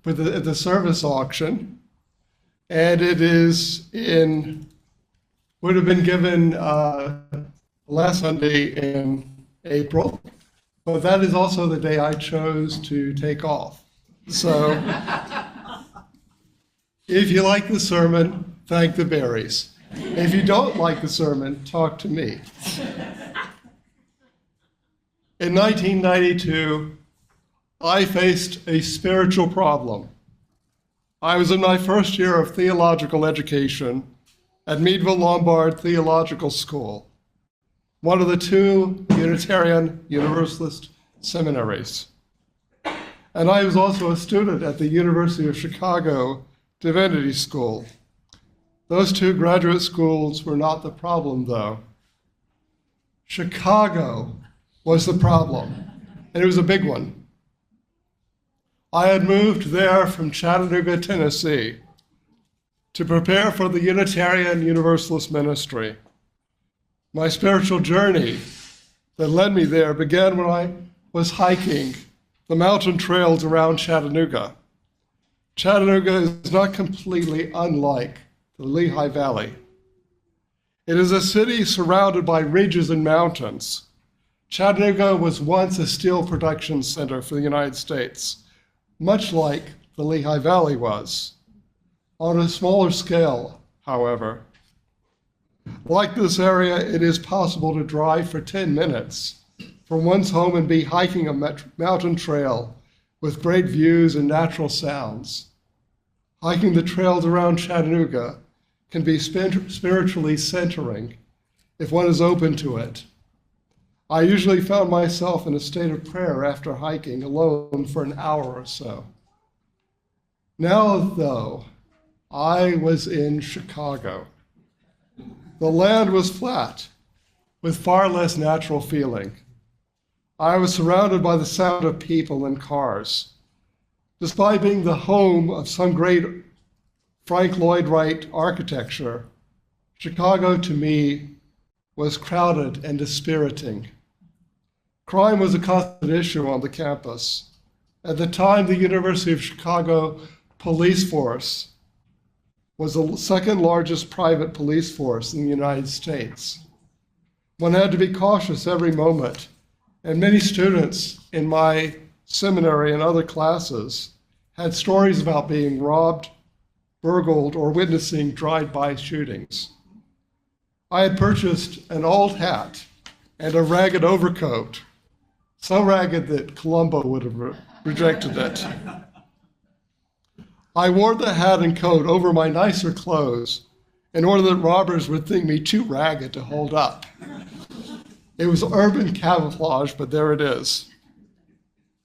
at the service auction, and it is would have been given last Sunday in April, but that is also the day I chose to take off. So if you like the sermon, thank the berries. If you don't like the sermon, talk to me. In 1992, I faced a spiritual problem. I was in my first year of theological education at Meadville Lombard Theological School, one of the two Unitarian Universalist seminaries. And I was also a student at the University of Chicago Divinity School. Those two graduate schools were not the problem, though. Chicago was the problem, and it was a big one. I had moved there from Chattanooga, Tennessee, to prepare for the Unitarian Universalist ministry. My spiritual journey that led me there began when I was hiking the mountain trails around Chattanooga. Chattanooga is not completely unlike the Lehigh Valley. It is a city surrounded by ridges and mountains. Chattanooga was once a steel production center for the United States, much like the Lehigh Valley was. On a smaller scale, however. Like this area, it is possible to drive for 10 minutes from one's home and be hiking a mountain trail with great views and natural sounds. Hiking the trails around Chattanooga can be spiritually centering if one is open to it. I usually found myself in a state of prayer after hiking alone for an hour or so. Now, though, I was in Chicago. The land was flat, with far less natural feeling. I was surrounded by the sound of people and cars. Despite being the home of some great Frank Lloyd Wright architecture, Chicago to me was crowded and dispiriting. Crime was a constant issue on the campus. At the time, the University of Chicago police force was the second largest private police force in the United States. One had to be cautious every moment, and many students in my seminary and other classes had stories about being robbed, burgled, or witnessing drive-by shootings. I had purchased an old hat and a ragged overcoat, so ragged that Columbo would have rejected it. I wore the hat and coat over my nicer clothes in order that robbers would think me too ragged to hold up. It was urban camouflage, but there it is.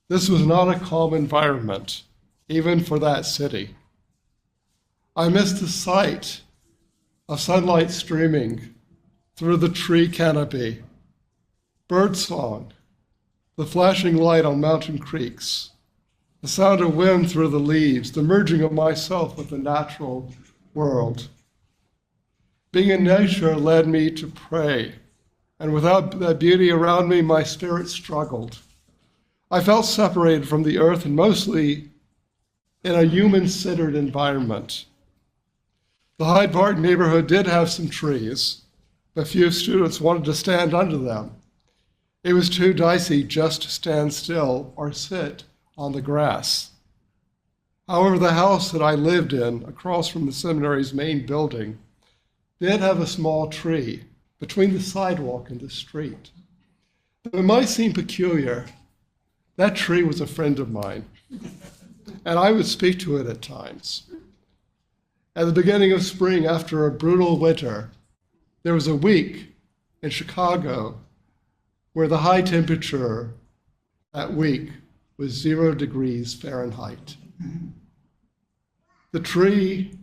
This was not a calm environment, even for that city. I missed the sight of sunlight streaming through the tree canopy, birdsong, the flashing light on mountain creeks, the sound of wind through the leaves, the merging of myself with the natural world. Being in nature led me to pray, and without that beauty around me, my spirit struggled. I felt separated from the earth and mostly in a human-centered environment. The Hyde Park neighborhood did have some trees, but few students wanted to stand under them. It was too dicey just to stand still or sit on the grass. However, the house that I lived in, across from the seminary's main building, did have a small tree between the sidewalk and the street. It might seem peculiar. That tree was a friend of mine, and I would speak to it at times. At the beginning of spring, after a brutal winter, there was a week in Chicago where the high temperature that week was 0 degrees Fahrenheit. The tree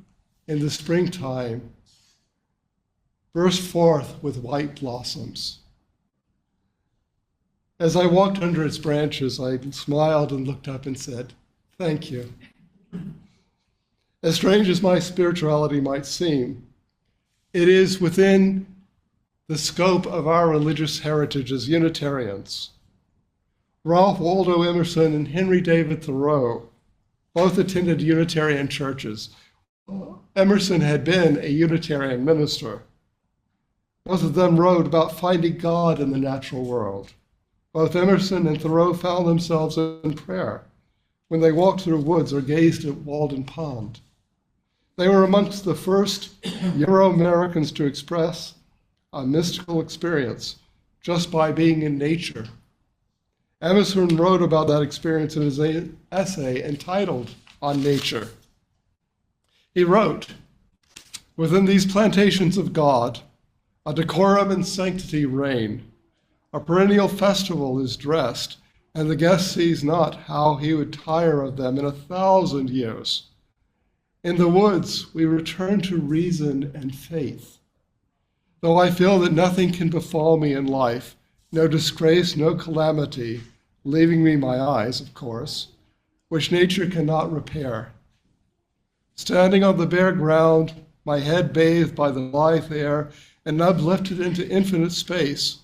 in the springtime burst forth with white blossoms. As I walked under its branches, I smiled and looked up and said, "Thank you." As strange as my spirituality might seem, it is within the scope of our religious heritage as Unitarians. Ralph Waldo Emerson and Henry David Thoreau Both attended Unitarian churches. Emerson had been a Unitarian minister. Both of them wrote about finding God in the natural world. Both Emerson and Thoreau found themselves in prayer when they walked through woods or gazed at Walden Pond. They were amongst the first Euro-Americans to express a mystical experience just by being in nature. Emerson wrote about that experience in his essay entitled On Nature. He wrote, "Within these plantations of God, a decorum and sanctity reign. A perennial festival is dressed, and the guest sees not how he would tire of them in 1,000 years. In the woods, we return to reason and faith. Though I feel that nothing can befall me in life, no disgrace, no calamity, leaving me my eyes, of course, which nature cannot repair. Standing on the bare ground, my head bathed by the blithe air, and uplifted into infinite space,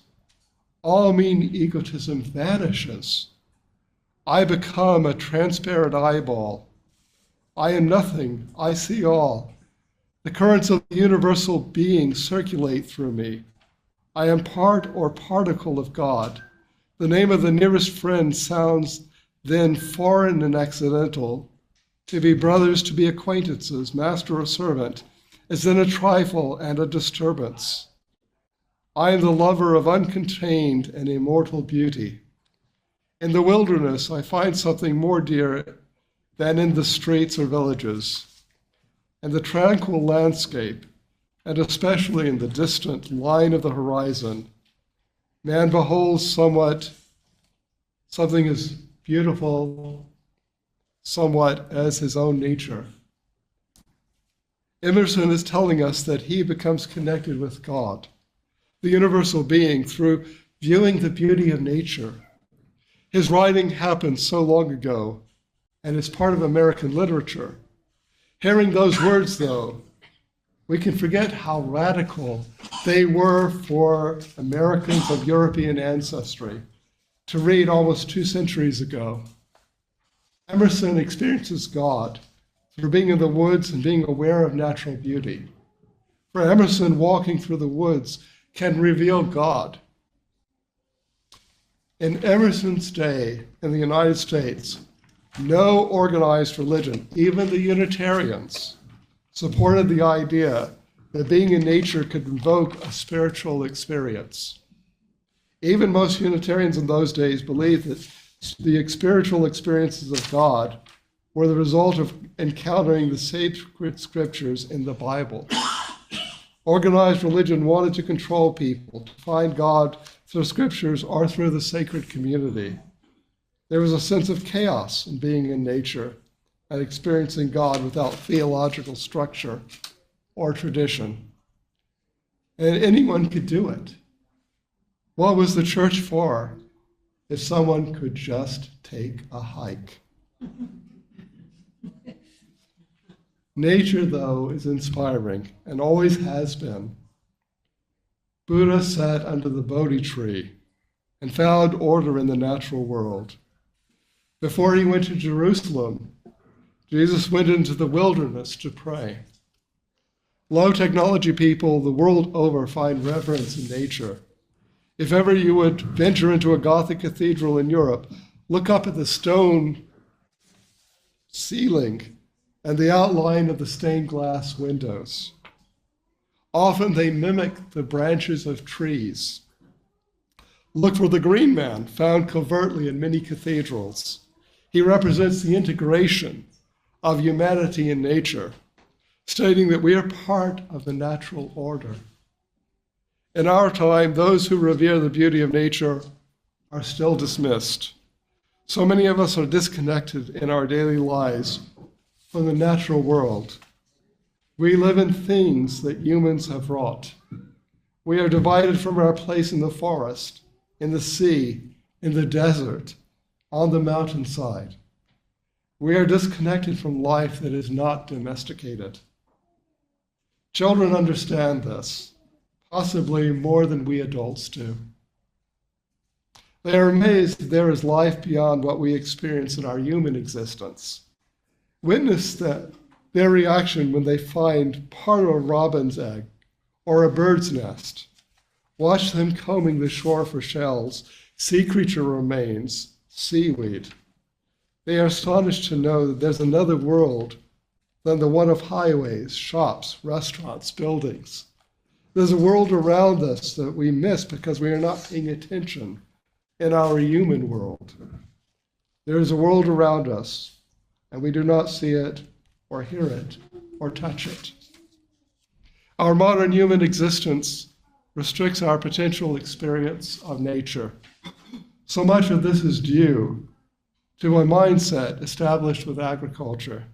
all mean egotism vanishes. I become a transparent eyeball. I am nothing, I see all. The currents of the universal being circulate through me. I am part or particle of God. The name of the nearest friend sounds then foreign and accidental. To be brothers, to be acquaintances, master or servant, is then a trifle and a disturbance. I am the lover of uncontained and immortal beauty. In the wilderness, I find something more dear than in the streets or villages. In the tranquil landscape, and especially in the distant line of the horizon, man beholds something as beautiful, somewhat as his own nature. Emerson is telling us that he becomes connected with God, the universal being, through viewing the beauty of nature. His writing happened so long ago, and is part of American literature. Hearing those words, though, we can forget how radical they were for Americans of European ancestry to read almost 2 centuries ago. Emerson experiences God through being in the woods and being aware of natural beauty. For Emerson, walking through the woods can reveal God. In Emerson's day in the United States, no organized religion, even the Unitarians, supported the idea that being in nature could invoke a spiritual experience. Even most Unitarians in those days believed that the spiritual experiences of God were the result of encountering the sacred scriptures in the Bible. Organized religion wanted to control people, to find God through scriptures or through the sacred community. There was a sense of chaos in being in nature and experiencing God without theological structure or tradition. And anyone could do it. What was the church for if someone could just take a hike? Nature, though, is inspiring and always has been. Buddha sat under the Bodhi tree and found order in the natural world. Before he went to Jerusalem, Jesus went into the wilderness to pray. Low technology people the world over find reverence in nature. If ever you would venture into a Gothic cathedral in Europe, look up at the stone ceiling and the outline of the stained glass windows. Often they mimic the branches of trees. Look for the green man, found covertly in many cathedrals. He represents the integration of humanity and nature, stating that we are part of the natural order. In our time, those who revere the beauty of nature are still dismissed. So many of us are disconnected in our daily lives from the natural world. We live in things that humans have wrought. We are divided from our place in the forest, in the sea, in the desert, on the mountainside. We are disconnected from life that is not domesticated. Children understand this, possibly more than we adults do. They are amazed that there is life beyond what we experience in our human existence. Witness their reaction when they find part of a robin's egg or a bird's nest. Watch them combing the shore for shells, sea creature remains, seaweed. They are astonished to know that there's another world than the one of highways, shops, restaurants, buildings. There's a world around us that we miss because we are not paying attention in our human world. There is a world around us, and we do not see it or hear it or touch it. Our modern human existence restricts our potential experience of nature. So much of this is due to a mindset established with agriculture.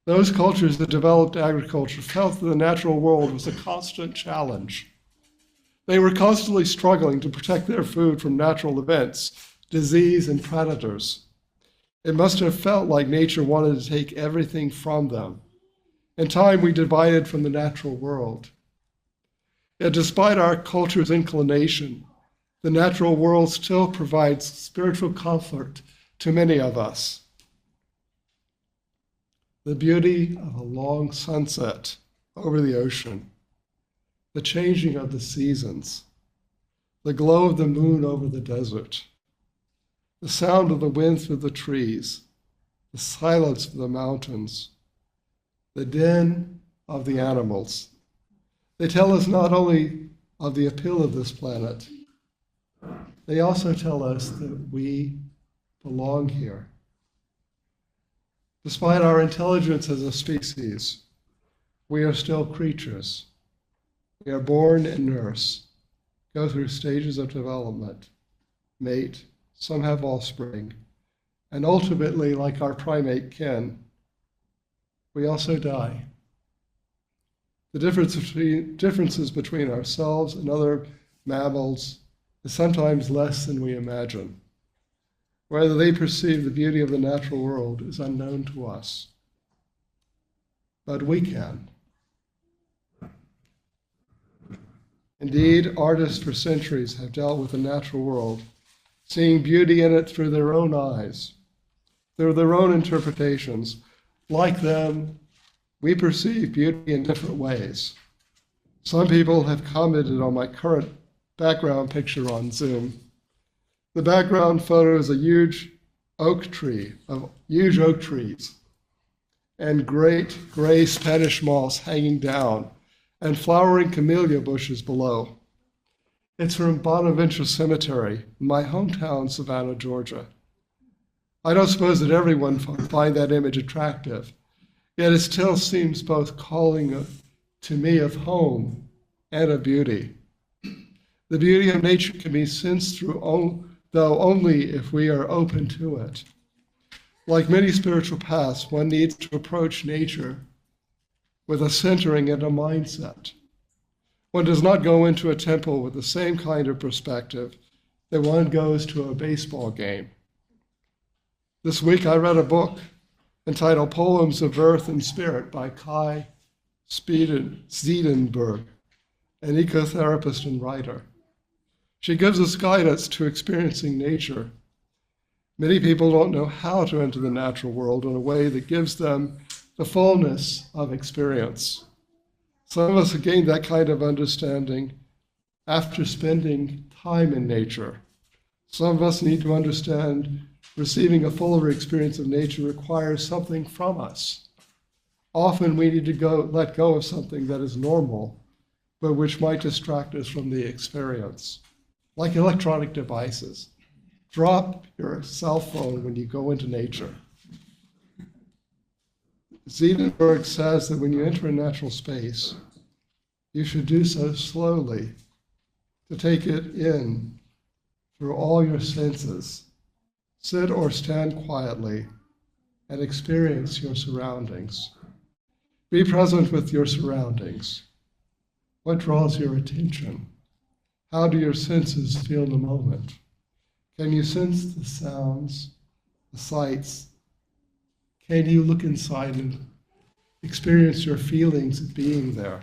Those cultures that developed agriculture felt that the natural world was a constant challenge. They were constantly struggling to protect their food from natural events, disease, and predators. It must have felt like nature wanted to take everything from them. In time, we divided from the natural world. Yet despite our culture's inclination, the natural world still provides spiritual comfort to many of us. The beauty of a long sunset over the ocean, the changing of the seasons, the glow of the moon over the desert, the sound of the wind through the trees, the silence of the mountains, the din of the animals. They tell us not only of the appeal of this planet, they also tell us that we belong here. Despite our intelligence as a species, we are still creatures. We are born and nurse, go through stages of development, mate, some have offspring, and ultimately, like our primate kin, we also die. The differences between ourselves and other mammals is sometimes less than we imagine. Whether they perceive the beauty of the natural world is unknown to us. But we can. Indeed, artists for centuries have dealt with the natural world, seeing beauty in it through their own eyes, through their own interpretations. Like them, we perceive beauty in different ways. Some people have commented on my current background picture on Zoom. The background photo is a huge oak trees, and great gray Spanish moss hanging down, and flowering camellia bushes below. It's from Bonaventure Cemetery, in my hometown, Savannah, Georgia. I don't suppose that everyone find that image attractive, yet it still seems both calling to me of home and of beauty. The beauty of nature can be sensed through, though only if we are open to it. Like many spiritual paths, one needs to approach nature with a centering and a mindset. One does not go into a temple with the same kind of perspective that one goes to a baseball game. This week I read a book entitled Poems of Earth and Spirit by Kai Ziedenberg, an ecotherapist and writer. She gives us guidance to experiencing nature. Many people don't know how to enter the natural world in a way that gives them the fullness of experience. Some of us have gained that kind of understanding after spending time in nature. Some of us need to understand receiving a fuller experience of nature requires something from us. Often we need to let go of something that is normal, but which might distract us from the experience. Like electronic devices. Drop your cell phone when you go into nature. Ziedenberg says that when you enter a natural space, you should do so slowly, to take it in through all your senses. Sit or stand quietly and experience your surroundings. Be present with your surroundings. What draws your attention? How do your senses feel the moment? Can you sense the sounds, the sights? Can you look inside and experience your feelings of being there?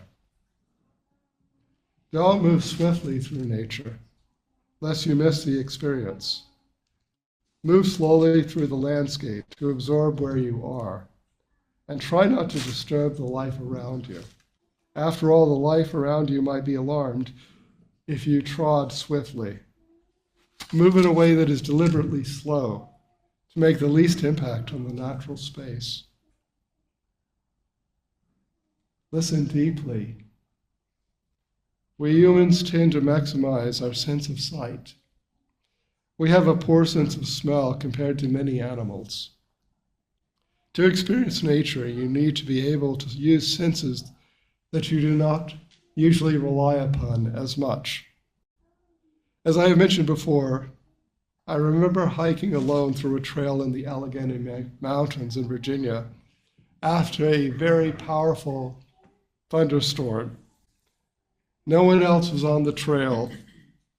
Don't move swiftly through nature, lest you miss the experience. Move slowly through the landscape to absorb where you are. and try not to disturb the life around you. After all, the life around you might be alarmed if you trod swiftly. Move in a way that is deliberately slow to make the least impact on the natural space. Listen deeply. We humans tend to maximize our sense of sight. We have a poor sense of smell compared to many animals. To experience nature, you need to be able to use senses that you do not usually rely upon as much. As I have mentioned before, I remember hiking alone through a trail in the Allegheny Mountains in Virginia after a very powerful thunderstorm. No one else was on the trail,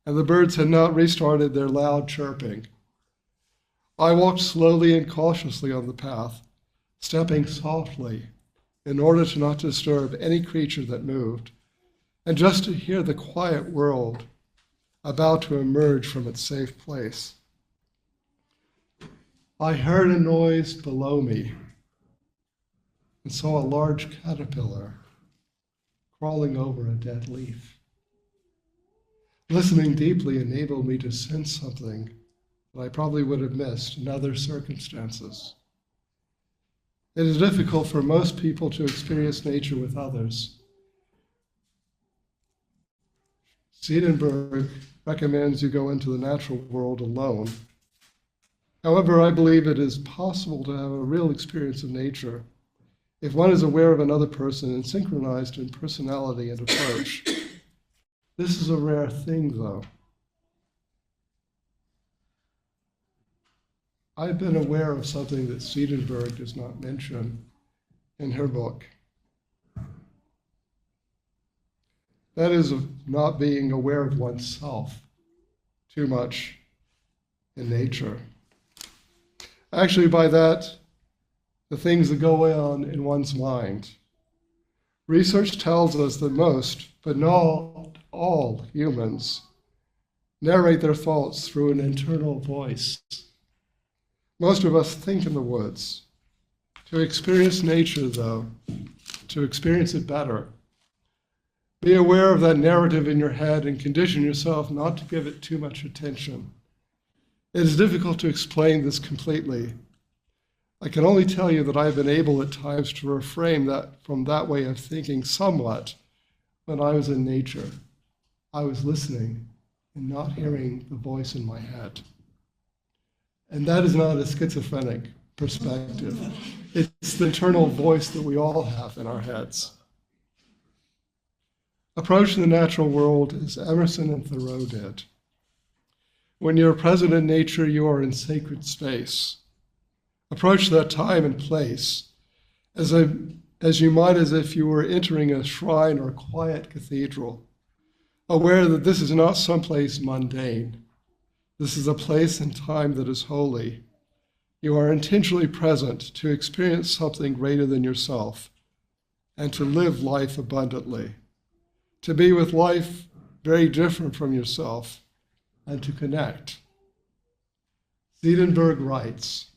and the birds had not restarted their loud chirping. I walked slowly and cautiously on the path, stepping softly in order to not disturb any creature that moved, and just to hear the quiet world about to emerge from its safe place. I heard a noise below me and saw a large caterpillar crawling over a dead leaf. Listening deeply enabled me to sense something that I probably would have missed in other circumstances. It is difficult for most people to experience nature with others. Siedenberg recommends you go into the natural world alone. However, I believe it is possible to have a real experience of nature if one is aware of another person and synchronized in personality and approach. This is a rare thing, though. I've been aware of something that Siedenberg does not mention in her book. That is of not being aware of oneself too much in nature. Actually, by that, the things that go on in one's mind. Research tells us that most, but not all humans, narrate their thoughts through an internal voice. Most of us think in the woods. To experience nature, though, to experience it better, be aware of that narrative in your head and condition yourself not to give it too much attention. It is difficult to explain this completely. I can only tell you that I've been able at times to refrain that from that way of thinking somewhat when I was in nature. I was listening and not hearing the voice in my head. And that is not a schizophrenic perspective. It's the internal voice that we all have in our heads. Approaching the natural world as Emerson and Thoreau did. When you're present in nature, you are in sacred space. Approach that time and place as you might as if you were entering a shrine or a quiet cathedral, aware that this is not someplace mundane. This is a place and time that is holy. You are intentionally present to experience something greater than yourself and to live life abundantly, to be with life very different from yourself and to connect. Siedenberg writes,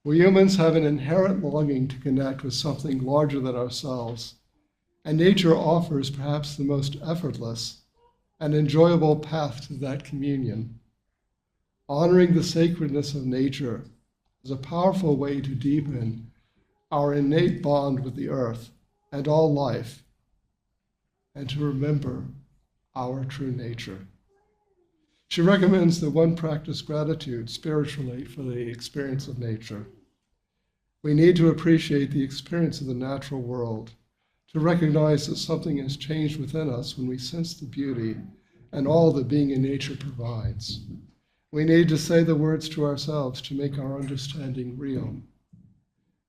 "We humans have an inherent longing to connect with something larger than ourselves, and nature offers perhaps the most effortless and enjoyable path to that communion. Honoring the sacredness of nature is a powerful way to deepen our innate bond with the earth and all life, and to remember our true nature." She recommends that one practice gratitude spiritually for the experience of nature. We need to appreciate the experience of the natural world, to recognize that something has changed within us when we sense the beauty and all that being in nature provides. We need to say the words to ourselves to make our understanding real.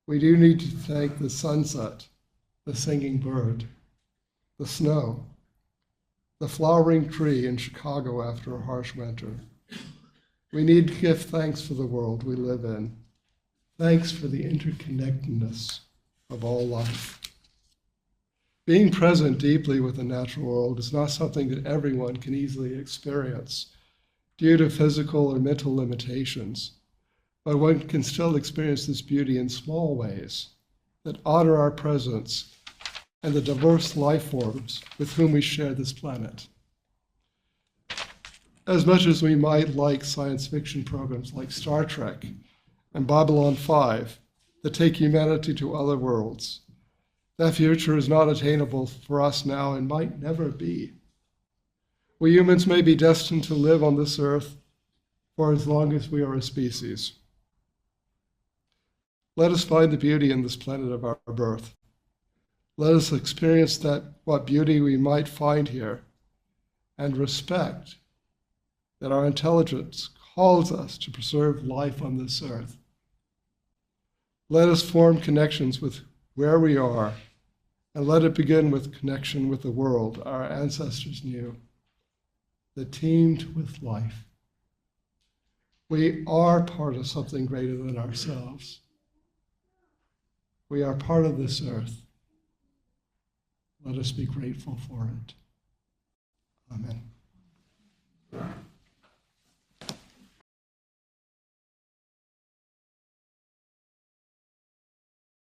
We do need to thank the sunset, the singing bird, the snow, the flowering tree in Chicago after a harsh winter. We need to give thanks for the world we live in. Thanks for the interconnectedness of all life. Being present deeply with the natural world is not something that everyone can easily experience due to physical or mental limitations, but one can still experience this beauty in small ways, that honor our presence and the diverse life forms with whom we share this planet. As much as we might like science fiction programs like Star Trek and Babylon 5 that take humanity to other worlds, that future is not attainable for us now and might never be. We humans may be destined to live on this earth for as long as we are a species. Let us find the beauty in this planet of our birth. Let us experience what beauty we might find here, and respect that our intelligence calls us to preserve life on this earth. Let us form connections with where we are, and let it begin with connection with the world our ancestors knew, that teemed with life. We are part of something greater than ourselves. We are part of this earth. Let us be grateful for it. Amen.